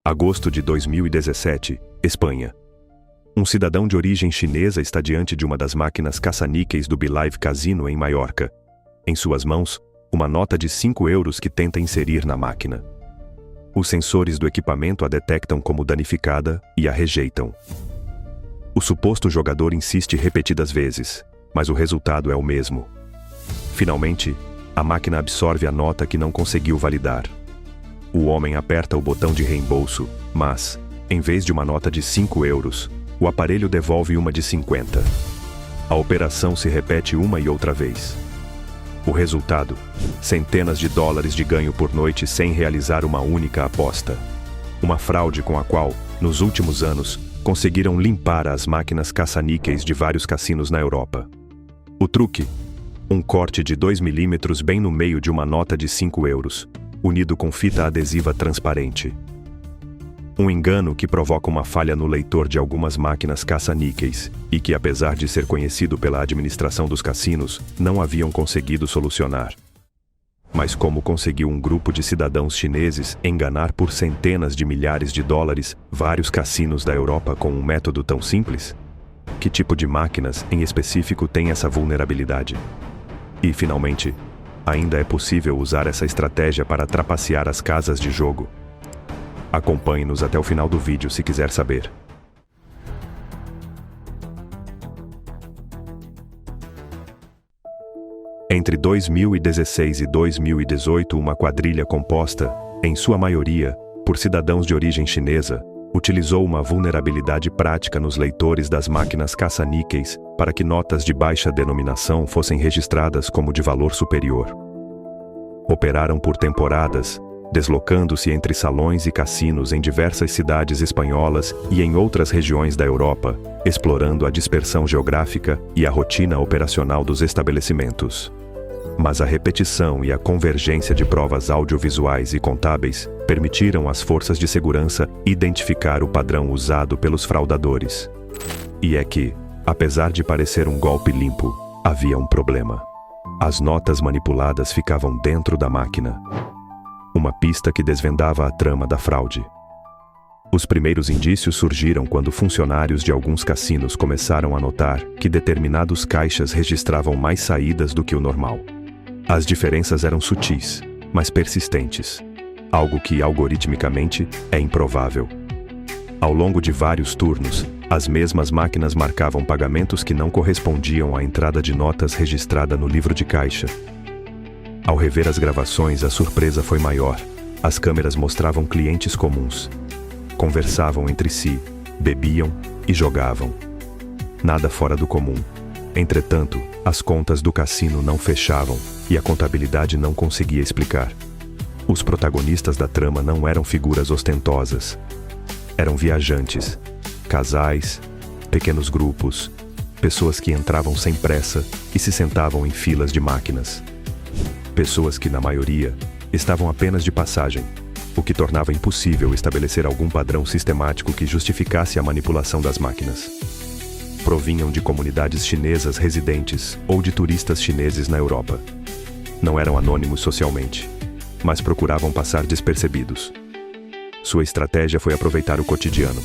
Agosto de 2017, Espanha. Um cidadão de origem chinesa está diante de uma das máquinas caça-níqueis do Bilive Casino em Maiorca. Em suas mãos, uma nota de 5 euros que tenta inserir na máquina. Os sensores do equipamento a detectam como danificada e a rejeitam. O suposto jogador insiste repetidas vezes, mas o resultado é o mesmo. Finalmente, a máquina absorve a nota que não conseguiu validar. O homem aperta o botão de reembolso, mas, em vez de uma nota de 5 euros, o aparelho devolve uma de 50. A operação se repete uma e outra vez. O resultado: centenas de dólares de ganho por noite sem realizar uma única aposta. Uma fraude com a qual, nos últimos anos, conseguiram limpar as máquinas caça-níqueis de vários cassinos na Europa. O truque: um corte de 2 milímetros bem no meio de uma nota de 5 euros, unido com fita adesiva transparente. Um engano que provoca uma falha no leitor de algumas máquinas caça-níqueis e que, apesar de ser conhecido pela administração dos cassinos, não haviam conseguido solucionar. Mas como conseguiu um grupo de cidadãos chineses enganar por centenas de milhares de dólares vários cassinos da Europa com um método tão simples? Que tipo de máquinas, em específico, tem essa vulnerabilidade? E, finalmente, ainda é possível usar essa estratégia para trapacear as casas de jogo? Acompanhe-nos até o final do vídeo se quiser saber. Entre 2016 e 2018, uma quadrilha composta, em sua maioria, por cidadãos de origem chinesa, utilizou uma vulnerabilidade prática nos leitores das máquinas caça-níqueis para que notas de baixa denominação fossem registradas como de valor superior. Operaram por temporadas, deslocando-se entre salões e cassinos em diversas cidades espanholas e em outras regiões da Europa, explorando a dispersão geográfica e a rotina operacional dos estabelecimentos. Mas a repetição e a convergência de provas audiovisuais e contábeis permitiram às forças de segurança identificar o padrão usado pelos fraudadores. E é que, apesar de parecer um golpe limpo, havia um problema. As notas manipuladas ficavam dentro da máquina. Uma pista que desvendava a trama da fraude. Os primeiros indícios surgiram quando funcionários de alguns cassinos começaram a notar que determinados caixas registravam mais saídas do que o normal. As diferenças eram sutis, mas persistentes, algo que, algoritmicamente, é improvável. Ao longo de vários turnos, as mesmas máquinas marcavam pagamentos que não correspondiam à entrada de notas registrada no livro de caixa. Ao rever as gravações, a surpresa foi maior. As câmeras mostravam clientes comuns. Conversavam entre si, bebiam e jogavam. Nada fora do comum. Entretanto, as contas do cassino não fechavam e a contabilidade não conseguia explicar. Os protagonistas da trama não eram figuras ostentosas. Eram viajantes, casais, pequenos grupos, pessoas que entravam sem pressa e se sentavam em filas de máquinas. Pessoas que, na maioria, estavam apenas de passagem, o que tornava impossível estabelecer algum padrão sistemático que justificasse a manipulação das máquinas. Provinham de comunidades chinesas residentes ou de turistas chineses na Europa. Não eram anônimos socialmente, mas procuravam passar despercebidos. Sua estratégia foi aproveitar o cotidiano.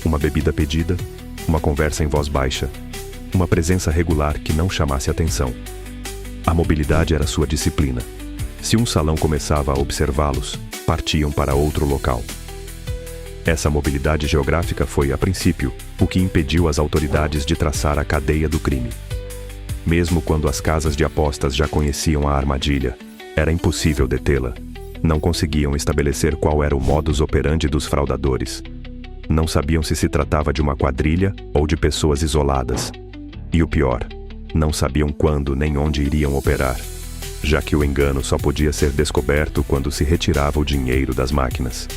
Uma bebida pedida, uma conversa em voz baixa, uma presença regular que não chamasse atenção. A mobilidade era sua disciplina. Se um salão começava a observá-los, partiam para outro local. Essa mobilidade geográfica foi, a princípio, o que impediu as autoridades de traçar a cadeia do crime. Mesmo quando as casas de apostas já conheciam a armadilha, era impossível detê-la. Não conseguiam estabelecer qual era o modus operandi dos fraudadores. Não sabiam se tratava de uma quadrilha ou de pessoas isoladas. E o pior, não sabiam quando nem onde iriam operar, já que o engano só podia ser descoberto quando se retirava o dinheiro das máquinas.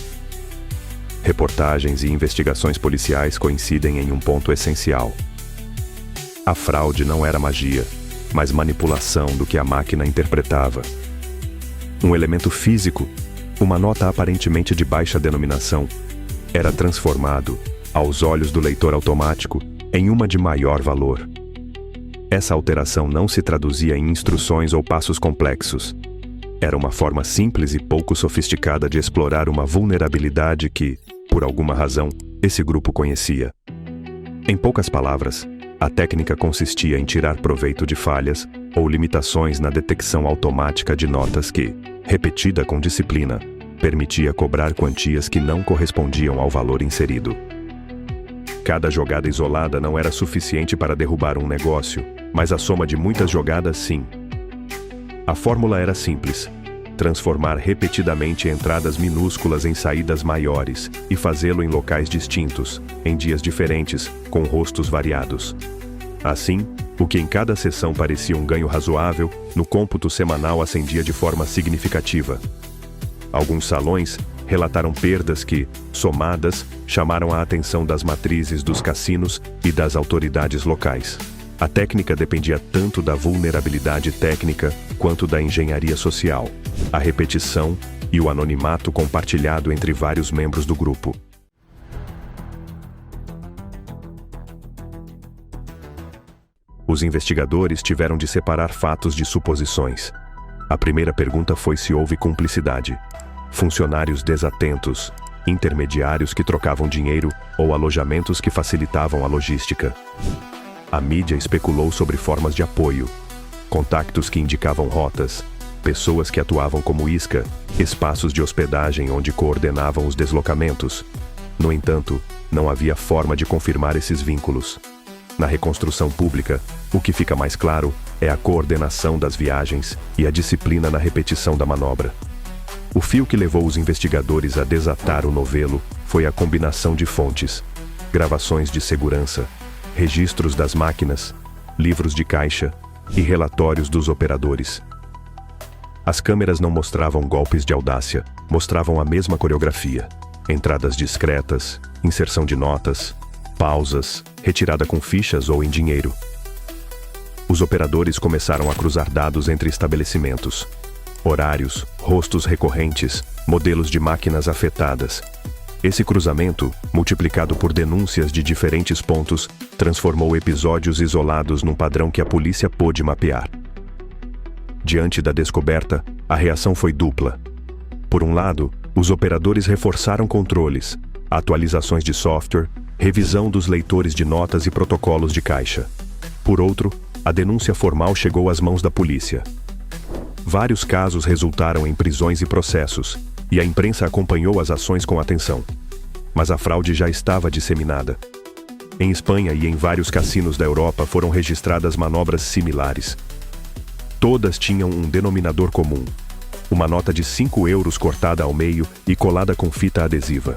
Reportagens e investigações policiais coincidem em um ponto essencial. A fraude não era magia, mas manipulação do que a máquina interpretava. Um elemento físico, uma nota aparentemente de baixa denominação, era transformado, aos olhos do leitor automático, em uma de maior valor. Essa alteração não se traduzia em instruções ou passos complexos. Era uma forma simples e pouco sofisticada de explorar uma vulnerabilidade que, por alguma razão, esse grupo conhecia. Em poucas palavras, a técnica consistia em tirar proveito de falhas ou limitações na detecção automática de notas que, repetida com disciplina, permitia cobrar quantias que não correspondiam ao valor inserido. Cada jogada isolada não era suficiente para derrubar um negócio, mas a soma de muitas jogadas sim. A fórmula era simples: transformar repetidamente entradas minúsculas em saídas maiores e fazê-lo em locais distintos, em dias diferentes, com rostos variados. Assim, o que em cada sessão parecia um ganho razoável, no cômputo semanal ascendia de forma significativa. Alguns salões relataram perdas que, somadas, chamaram a atenção das matrizes dos cassinos e das autoridades locais. A técnica dependia tanto da vulnerabilidade técnica quanto da engenharia social, a repetição e o anonimato compartilhado entre vários membros do grupo. Os investigadores tiveram de separar fatos de suposições. A primeira pergunta foi se houve cumplicidade. Funcionários desatentos, intermediários que trocavam dinheiro ou alojamentos que facilitavam a logística. A mídia especulou sobre formas de apoio, contactos que indicavam rotas, pessoas que atuavam como isca, espaços de hospedagem onde coordenavam os deslocamentos. No entanto, não havia forma de confirmar esses vínculos. Na reconstrução pública, o que fica mais claro é a coordenação das viagens e a disciplina na repetição da manobra. O fio que levou os investigadores a desatar o novelo foi a combinação de fontes: gravações de segurança, registros das máquinas, livros de caixa e relatórios dos operadores. As câmeras não mostravam golpes de audácia, mostravam a mesma coreografia: entradas discretas, inserção de notas, pausas, retirada com fichas ou em dinheiro. Os operadores começaram a cruzar dados entre estabelecimentos: horários, rostos recorrentes, modelos de máquinas afetadas. Esse cruzamento, multiplicado por denúncias de diferentes pontos, transformou episódios isolados num padrão que a polícia pôde mapear. Diante da descoberta, a reação foi dupla. Por um lado, os operadores reforçaram controles, atualizações de software, revisão dos leitores de notas e protocolos de caixa. Por outro, a denúncia formal chegou às mãos da polícia. Vários casos resultaram em prisões e processos, e a imprensa acompanhou as ações com atenção. Mas a fraude já estava disseminada. Em Espanha e em vários cassinos da Europa foram registradas manobras similares. Todas tinham um denominador comum: uma nota de 5 euros cortada ao meio e colada com fita adesiva.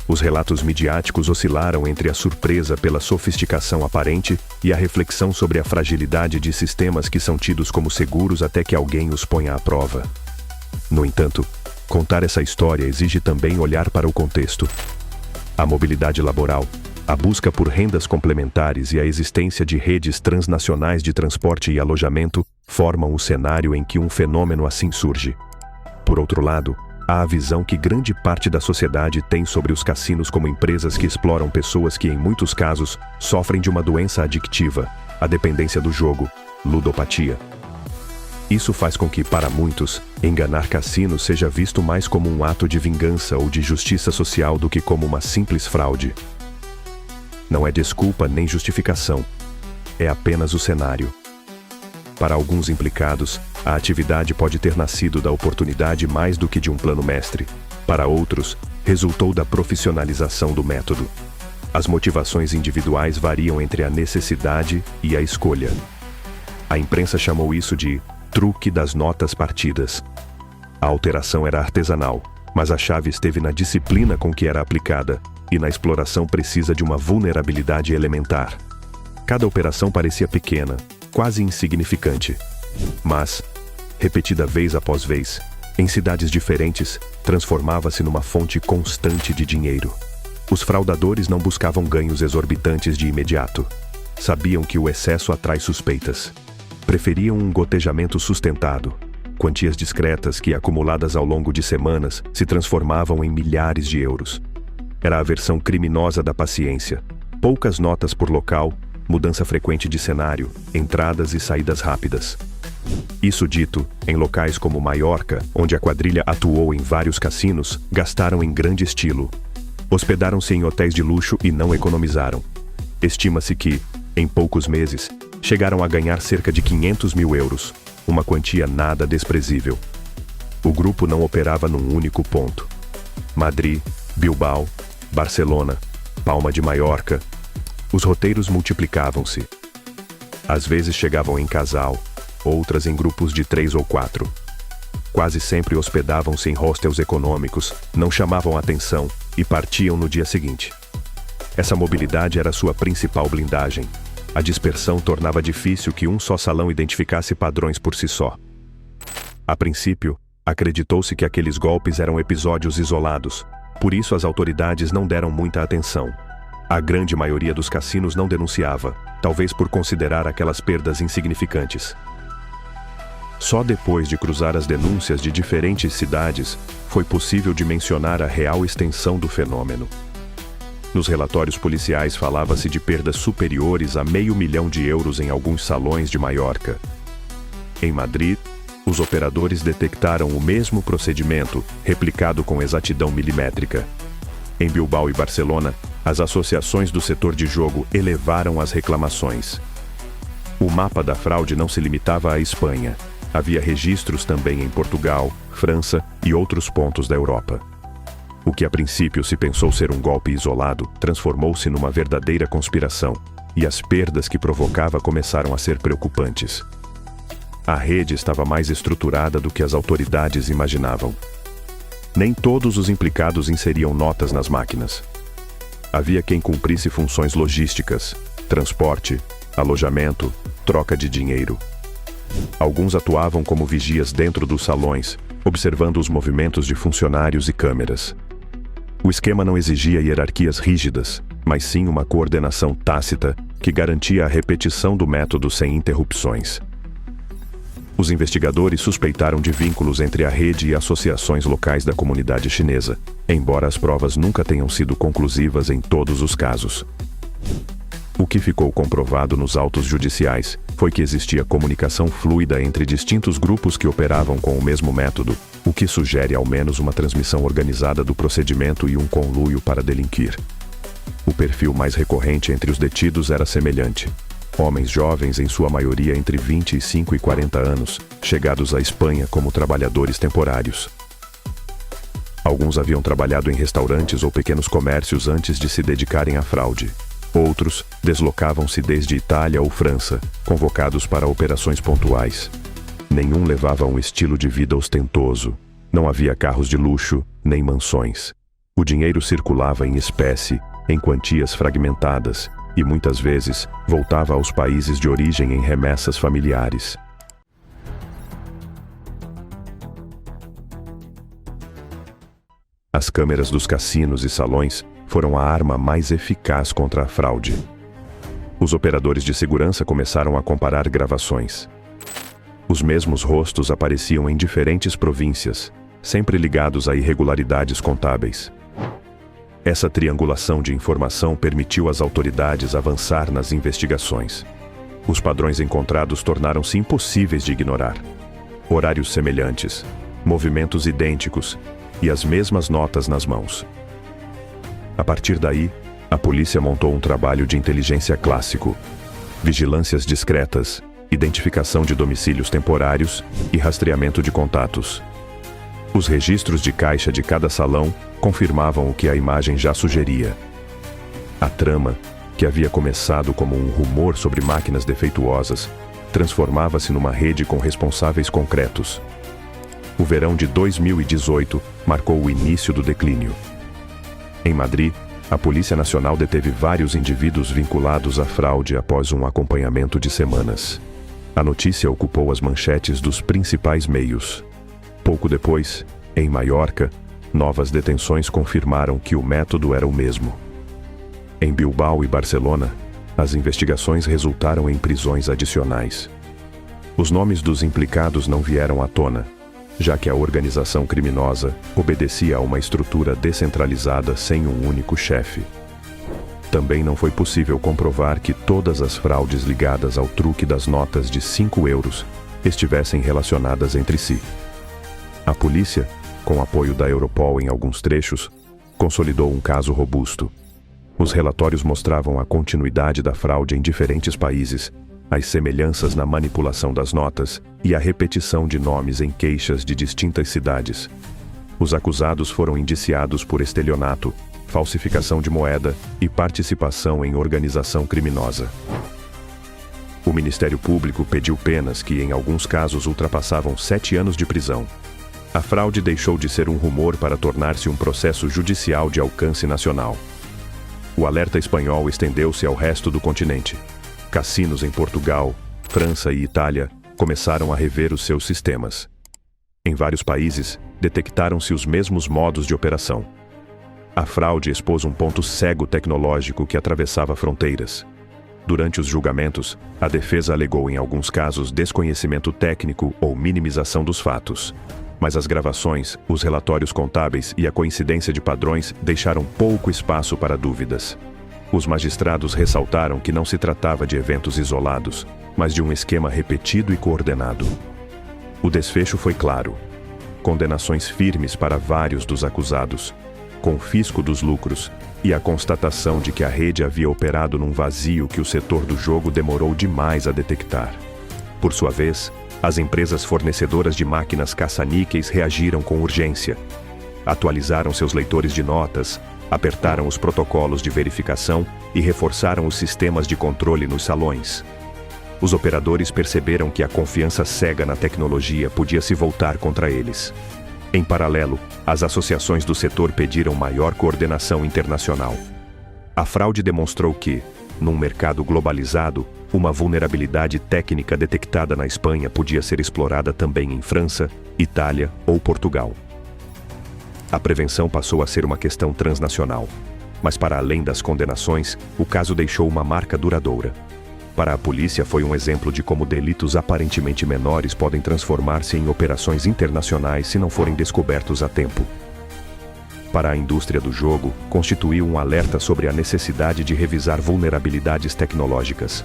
Os relatos midiáticos oscilaram entre a surpresa pela sofisticação aparente e a reflexão sobre a fragilidade de sistemas que são tidos como seguros até que alguém os ponha à prova. No entanto, contar essa história exige também olhar para o contexto. A mobilidade laboral, a busca por rendas complementares e a existência de redes transnacionais de transporte e alojamento formam o cenário em que um fenômeno assim surge. Por outro lado, há a visão que grande parte da sociedade tem sobre os cassinos como empresas que exploram pessoas que, em muitos casos, sofrem de uma doença adictiva, a dependência do jogo, ludopatia. Isso faz com que, para muitos, enganar cassinos seja visto mais como um ato de vingança ou de justiça social do que como uma simples fraude. Não é desculpa nem justificação. É apenas o cenário. Para alguns implicados, a atividade pode ter nascido da oportunidade mais do que de um plano mestre. Para outros, resultou da profissionalização do método. As motivações individuais variam entre a necessidade e a escolha. A imprensa chamou isso de truque das notas partidas. A alteração era artesanal, mas a chave esteve na disciplina com que era aplicada e na exploração precisa de uma vulnerabilidade elementar. Cada operação parecia pequena, quase insignificante. Mas, repetida vez após vez, em cidades diferentes, transformava-se numa fonte constante de dinheiro. Os fraudadores não buscavam ganhos exorbitantes de imediato. Sabiam que o excesso atrai suspeitas. Preferiam um gotejamento sustentado, quantias discretas que, acumuladas ao longo de semanas, se transformavam em milhares de euros. Era a versão criminosa da paciência. Poucas notas por local, mudança frequente de cenário, entradas e saídas rápidas. Isso dito, em locais como Maiorca, onde a quadrilha atuou em vários cassinos, gastaram em grande estilo. Hospedaram-se em hotéis de luxo e não economizaram. Estima-se que, em poucos meses, chegaram a ganhar cerca de 500 mil euros, uma quantia nada desprezível. O grupo não operava num único ponto. Madrid, Bilbao, Barcelona, Palma de Maiorca. Os roteiros multiplicavam-se. Às vezes chegavam em casal, outras em grupos de 3 ou 4. Quase sempre hospedavam-se em hostels econômicos, não chamavam atenção e partiam no dia seguinte. Essa mobilidade era sua principal blindagem. A dispersão tornava difícil que um só salão identificasse padrões por si só. A princípio, acreditou-se que aqueles golpes eram episódios isolados, por isso as autoridades não deram muita atenção. A grande maioria dos cassinos não denunciava, talvez por considerar aquelas perdas insignificantes. Só depois de cruzar as denúncias de diferentes cidades, foi possível dimensionar a real extensão do fenômeno. Nos relatórios policiais falava-se de perdas superiores a €500 mil em alguns salões de Maiorca. Em Madrid, os operadores detectaram o mesmo procedimento, replicado com exatidão milimétrica. Em Bilbao e Barcelona, as associações do setor de jogo elevaram as reclamações. O mapa da fraude não se limitava à Espanha. Havia registros também em Portugal, França e outros pontos da Europa. O que a princípio se pensou ser um golpe isolado, transformou-se numa verdadeira conspiração, e as perdas que provocava começaram a ser preocupantes. A rede estava mais estruturada do que as autoridades imaginavam. Nem todos os implicados inseriam notas nas máquinas. Havia quem cumprisse funções logísticas, transporte, alojamento, troca de dinheiro. Alguns atuavam como vigias dentro dos salões, observando os movimentos de funcionários e câmeras. O esquema não exigia hierarquias rígidas, mas sim uma coordenação tácita que garantia a repetição do método sem interrupções. Os investigadores suspeitaram de vínculos entre a rede e associações locais da comunidade chinesa, embora as provas nunca tenham sido conclusivas em todos os casos. O que ficou comprovado nos autos judiciais foi que existia comunicação fluida entre distintos grupos que operavam com o mesmo método, o que sugere ao menos uma transmissão organizada do procedimento e um conluio para delinquir. O perfil mais recorrente entre os detidos era semelhante. Homens jovens, em sua maioria entre 25 e 40 anos, chegados à Espanha como trabalhadores temporários. Alguns haviam trabalhado em restaurantes ou pequenos comércios antes de se dedicarem à fraude. Outros deslocavam-se desde Itália ou França, convocados para operações pontuais. Nenhum levava um estilo de vida ostentoso. Não havia carros de luxo, nem mansões. O dinheiro circulava em espécie, em quantias fragmentadas, e muitas vezes voltava aos países de origem em remessas familiares. As câmeras dos cassinos e salões foram a arma mais eficaz contra a fraude. Os operadores de segurança começaram a comparar gravações. Os mesmos rostos apareciam em diferentes províncias, sempre ligados a irregularidades contábeis. Essa triangulação de informação permitiu às autoridades avançar nas investigações. Os padrões encontrados tornaram-se impossíveis de ignorar. Horários semelhantes, movimentos idênticos e as mesmas notas nas mãos. A partir daí, a polícia montou um trabalho de inteligência clássico: vigilâncias discretas, identificação de domicílios temporários e rastreamento de contatos. Os registros de caixa de cada salão confirmavam o que a imagem já sugeria. A trama, que havia começado como um rumor sobre máquinas defeituosas, transformava-se numa rede com responsáveis concretos. O verão de 2018 marcou o início do declínio. Em Madrid, a Polícia Nacional deteve vários indivíduos vinculados à fraude após um acompanhamento de semanas. A notícia ocupou as manchetes dos principais meios. Pouco depois, em Maiorca, novas detenções confirmaram que o método era o mesmo. Em Bilbao e Barcelona, as investigações resultaram em prisões adicionais. Os nomes dos implicados não vieram à tona, já que a organização criminosa obedecia a uma estrutura descentralizada sem um único chefe. Também não foi possível comprovar que todas as fraudes ligadas ao truque das notas de 5 euros estivessem relacionadas entre si. A polícia, com apoio da Europol em alguns trechos, consolidou um caso robusto. Os relatórios mostravam a continuidade da fraude em diferentes países, as semelhanças na manipulação das notas e a repetição de nomes em queixas de distintas cidades. Os acusados foram indiciados por estelionato, falsificação de moeda e participação em organização criminosa. O Ministério Público pediu penas que, em alguns casos, ultrapassavam 7 anos de prisão. A fraude deixou de ser um rumor para tornar-se um processo judicial de alcance nacional. O alerta espanhol estendeu-se ao resto do continente. Cassinos em Portugal, França e Itália começaram a rever os seus sistemas. Em vários países, detectaram-se os mesmos modos de operação. A fraude expôs um ponto cego tecnológico que atravessava fronteiras. Durante os julgamentos, a defesa alegou em alguns casos desconhecimento técnico ou minimização dos fatos. Mas as gravações, os relatórios contábeis e a coincidência de padrões deixaram pouco espaço para dúvidas. Os magistrados ressaltaram que não se tratava de eventos isolados, mas de um esquema repetido e coordenado. O desfecho foi claro. Condenações firmes para vários dos acusados, confisco dos lucros e a constatação de que a rede havia operado num vazio que o setor do jogo demorou demais a detectar. Por sua vez, as empresas fornecedoras de máquinas caça-níqueis reagiram com urgência. Atualizaram seus leitores de notas, apertaram os protocolos de verificação e reforçaram os sistemas de controle nos salões. Os operadores perceberam que a confiança cega na tecnologia podia se voltar contra eles. Em paralelo, as associações do setor pediram maior coordenação internacional. A fraude demonstrou que, num mercado globalizado, uma vulnerabilidade técnica detectada na Espanha podia ser explorada também em França, Itália ou Portugal. A prevenção passou a ser uma questão transnacional. Mas para além das condenações, o caso deixou uma marca duradoura. Para a polícia foi um exemplo de como delitos aparentemente menores podem transformar-se em operações internacionais se não forem descobertos a tempo. Para a indústria do jogo, constituiu um alerta sobre a necessidade de revisar vulnerabilidades tecnológicas.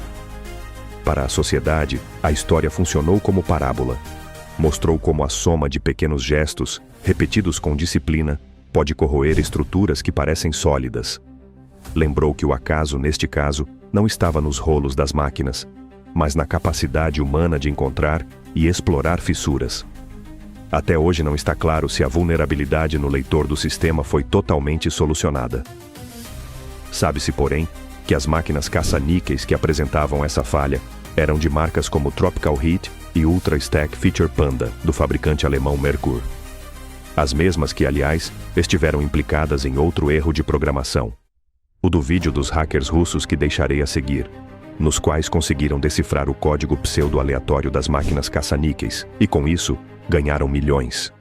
Para a sociedade, a história funcionou como parábola. Mostrou como a soma de pequenos gestos, repetidos com disciplina, pode corroer estruturas que parecem sólidas. Lembrou que o acaso, neste caso, não estava nos rolos das máquinas, mas na capacidade humana de encontrar e explorar fissuras. Até hoje não está claro se a vulnerabilidade no leitor do sistema foi totalmente solucionada. Sabe-se, porém, que as máquinas caça-níqueis que apresentavam essa falha eram de marcas como Tropical Heat e Ultra Stack Feature Panda, do fabricante alemão Merkur. As mesmas que, aliás, estiveram implicadas em outro erro de programação. O do vídeo dos hackers russos que deixarei a seguir, nos quais conseguiram decifrar o código pseudo-aleatório das máquinas caça-níqueis e, com isso, ganharam milhões.